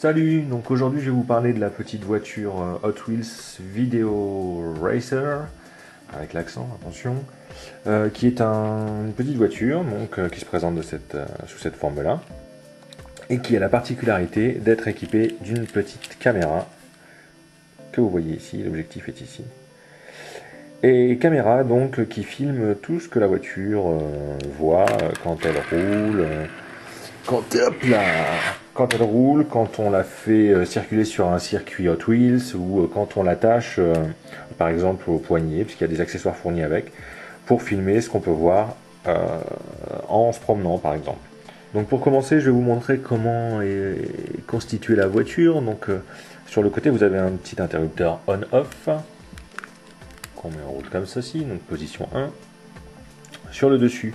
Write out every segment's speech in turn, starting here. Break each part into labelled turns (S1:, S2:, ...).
S1: Salut, donc aujourd'hui je vais vous parler de la petite voiture Hot Wheels Video Racer, avec l'accent, attention, qui est une petite voiture qui se présente sous cette forme-là, et qui a la particularité d'être équipée d'une petite caméra, que vous voyez ici, l'objectif est ici. Et caméra donc qui filme tout ce que la voiture voit quand elle roule, quand elle roule, quand on la fait circuler sur un circuit Hot Wheels ou quand on l'attache par exemple au poignet, puisqu'il y a des accessoires fournis avec, pour filmer ce qu'on peut voir en se promenant par exemple. Donc pour commencer, je vais vous montrer comment est constituée la voiture. Donc sur le côté, vous avez un petit interrupteur on-off qu'on met en route comme ceci, donc position 1. Sur le dessus,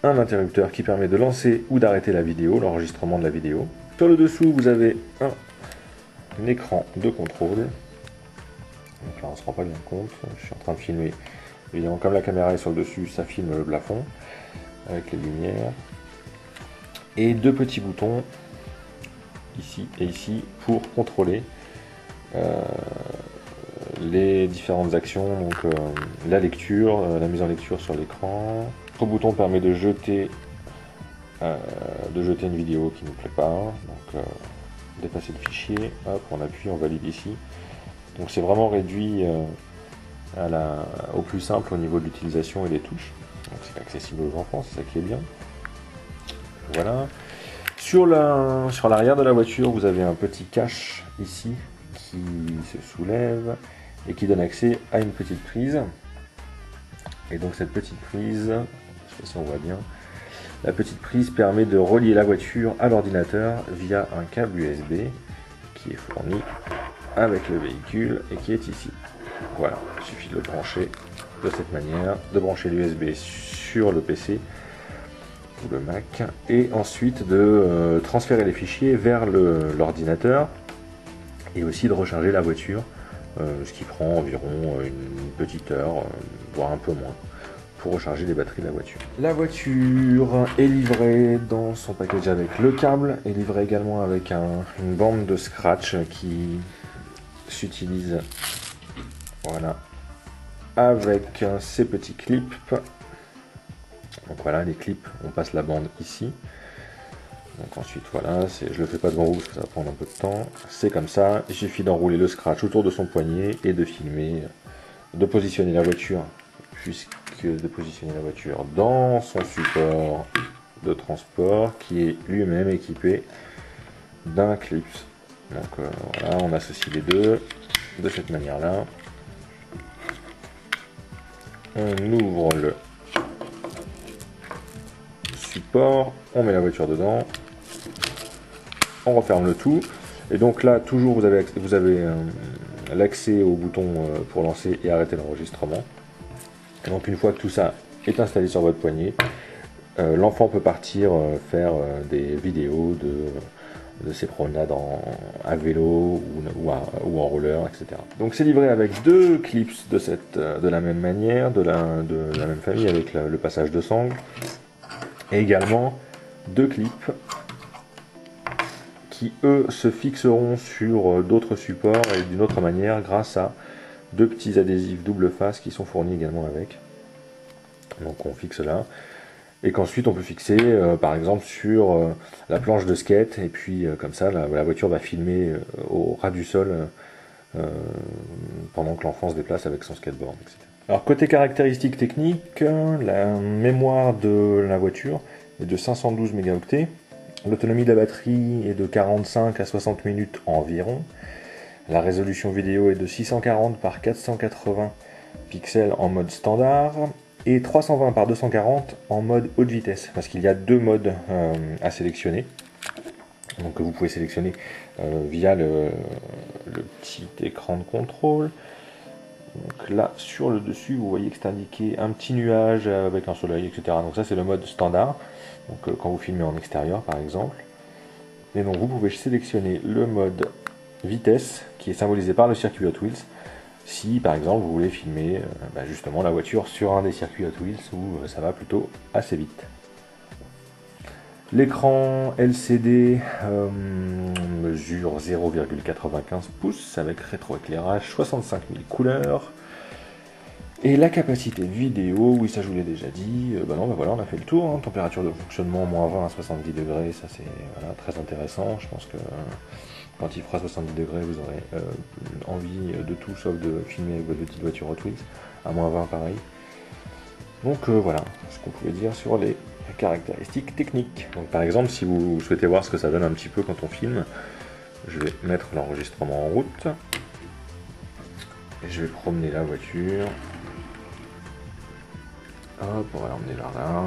S1: un interrupteur qui permet de lancer ou d'arrêter la vidéo, l'enregistrement de la vidéo. Sur le dessous, vous avez un écran de contrôle. Donc là, on ne se rend pas bien compte. Je suis en train de filmer. Évidemment, comme la caméra est sur le dessus, ça filme le plafond avec les lumières. Et deux petits boutons, ici et ici, pour contrôler les différentes actions, donc la lecture, la mise en lecture sur l'écran. Le bouton permet de jeter une vidéo qui ne nous plaît pas, donc dépasser le fichier, hop, on appuie, on valide ici. Donc c'est vraiment réduit au plus simple au niveau de l'utilisation et des touches. Donc c'est accessible aux enfants, c'est ça qui est bien. Voilà. Sur l'arrière de la voiture, vous avez un petit cache ici qui se soulève et qui donne accès à une petite prise. Et donc cette petite prise, je sais pas si on voit bien, la petite prise permet de relier la voiture à l'ordinateur via un câble USB qui est fourni avec le véhicule et qui est ici. Voilà, il suffit de le brancher de cette manière, de brancher l'USB sur le PC ou le Mac et ensuite de transférer les fichiers vers l'ordinateur et aussi de recharger la voiture, ce qui prend environ une petite heure, voire un peu moins, pour recharger les batteries de la voiture. La voiture est livrée dans son package avec le câble, est livrée également avec une bande de scratch qui s'utilise, voilà, avec ces petits clips. Donc voilà, les clips, on passe la bande ici. Donc ensuite voilà, je le fais pas devant vous parce que ça va prendre un peu de temps. C'est comme ça, il suffit d'enrouler le scratch autour de son poignet et de filmer, de positionner la voiture, dans son support de transport qui est lui-même équipé d'un clip. Donc voilà, on associe les deux de cette manière-là. On ouvre le support, on met la voiture dedans, on referme le tout, et donc là toujours vous avez l'accès au bouton pour lancer et arrêter l'enregistrement. Donc une fois que tout ça est installé sur votre poignet, l'enfant peut partir faire des vidéos de ses promenades à vélo ou en roller, etc. Donc c'est livré avec deux clips de la même manière, de la même famille, avec le passage de sangle, et également deux clips qui eux se fixeront sur d'autres supports et d'une autre manière grâce à deux petits adhésifs double face qui sont fournis également avec. Donc on fixe là et qu'ensuite on peut fixer par exemple sur la planche de skate, et puis comme ça la voiture va filmer au ras du sol pendant que l'enfant se déplace avec son skateboard, etc. Alors côté caractéristiques techniques, la mémoire de la voiture est de 512 mégaoctets, l'autonomie de la batterie est de 45 à 60 minutes environ, la résolution vidéo est de 640 par 480 pixels en mode standard, et 320 par 240 en mode haute vitesse, parce qu'il y a deux modes à sélectionner. Donc vous pouvez sélectionner via le petit écran de contrôle. Donc là sur le dessus vous voyez que c'est indiqué un petit nuage avec un soleil, etc. Donc ça c'est le mode standard, donc quand vous filmez en extérieur par exemple. Et donc vous pouvez sélectionner le mode vitesse qui est symbolisé par le circuit Hot Wheels, si par exemple vous voulez filmer justement la voiture sur un des circuits Hot Wheels où ça va plutôt assez vite. L'écran LCD mesure 0,95 pouces avec rétroéclairage, 65 000 couleurs. Et la capacité vidéo, oui ça je vous l'ai déjà dit, non, voilà, on a fait le tour, hein. Température de fonctionnement moins 20 à 70 degrés, ça c'est voilà, très intéressant. Je pense que quand il fera 70 degrés, vous aurez envie de tout sauf de filmer avec votre petite voiture Hot Wheels, à moins 20 pareil. Donc voilà ce qu'on pouvait dire sur les caractéristiques techniques. Donc par exemple, si vous souhaitez voir ce que ça donne un petit peu quand on filme, je vais mettre l'enregistrement en route, et je vais promener la voiture. Hop, on va l'emmener vers là.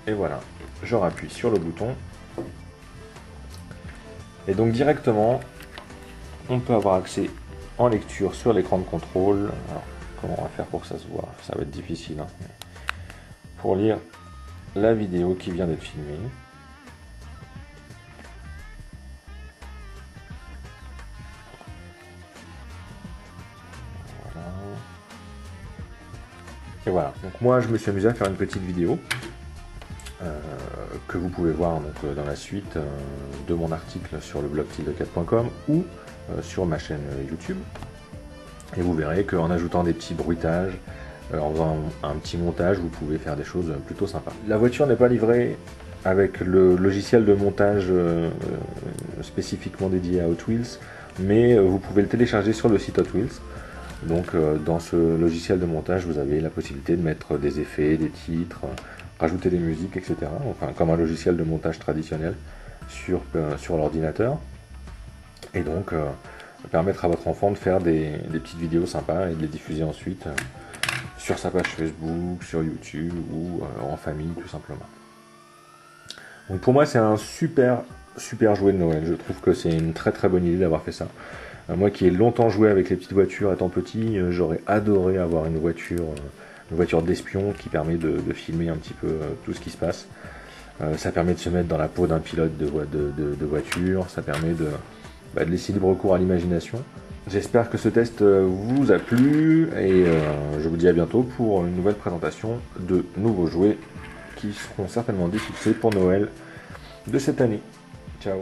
S1: Et voilà, je rappuie sur le bouton. Et donc directement, on peut avoir accès en lecture sur l'écran de contrôle. Alors, comment on va faire pour que ça se voit? Ça va être difficile. Hein. Pour lire la vidéo qui vient d'être filmée. Et voilà, donc moi je me suis amusé à faire une petite vidéo que vous pouvez voir donc, dans la suite de mon article sur le blog tilde4.com ou sur ma chaîne YouTube. Et vous verrez qu'en ajoutant des petits bruitages, en faisant un petit montage, vous pouvez faire des choses plutôt sympas. La voiture n'est pas livrée avec le logiciel de montage spécifiquement dédié à Hot Wheels, mais vous pouvez le télécharger sur le site Hot Wheels. Donc dans ce logiciel de montage, vous avez la possibilité de mettre des effets, des titres, rajouter des musiques, etc. Enfin, comme un logiciel de montage traditionnel sur l'ordinateur. Et donc permettre à votre enfant de faire des petites vidéos sympas et de les diffuser ensuite sur sa page Facebook, sur YouTube ou en famille tout simplement. Donc pour moi c'est un super jouet de Noël. Je trouve que c'est une très bonne idée d'avoir fait ça. Moi qui ai longtemps joué avec les petites voitures étant petit, j'aurais adoré avoir une voiture d'espion qui permet de filmer un petit peu tout ce qui se passe. Ça permet de se mettre dans la peau d'un pilote de voiture, ça permet de laisser libre cours à l'imagination. J'espère que ce test vous a plu et je vous dis à bientôt pour une nouvelle présentation de nouveaux jouets qui seront certainement diffusés pour Noël de cette année. Ciao!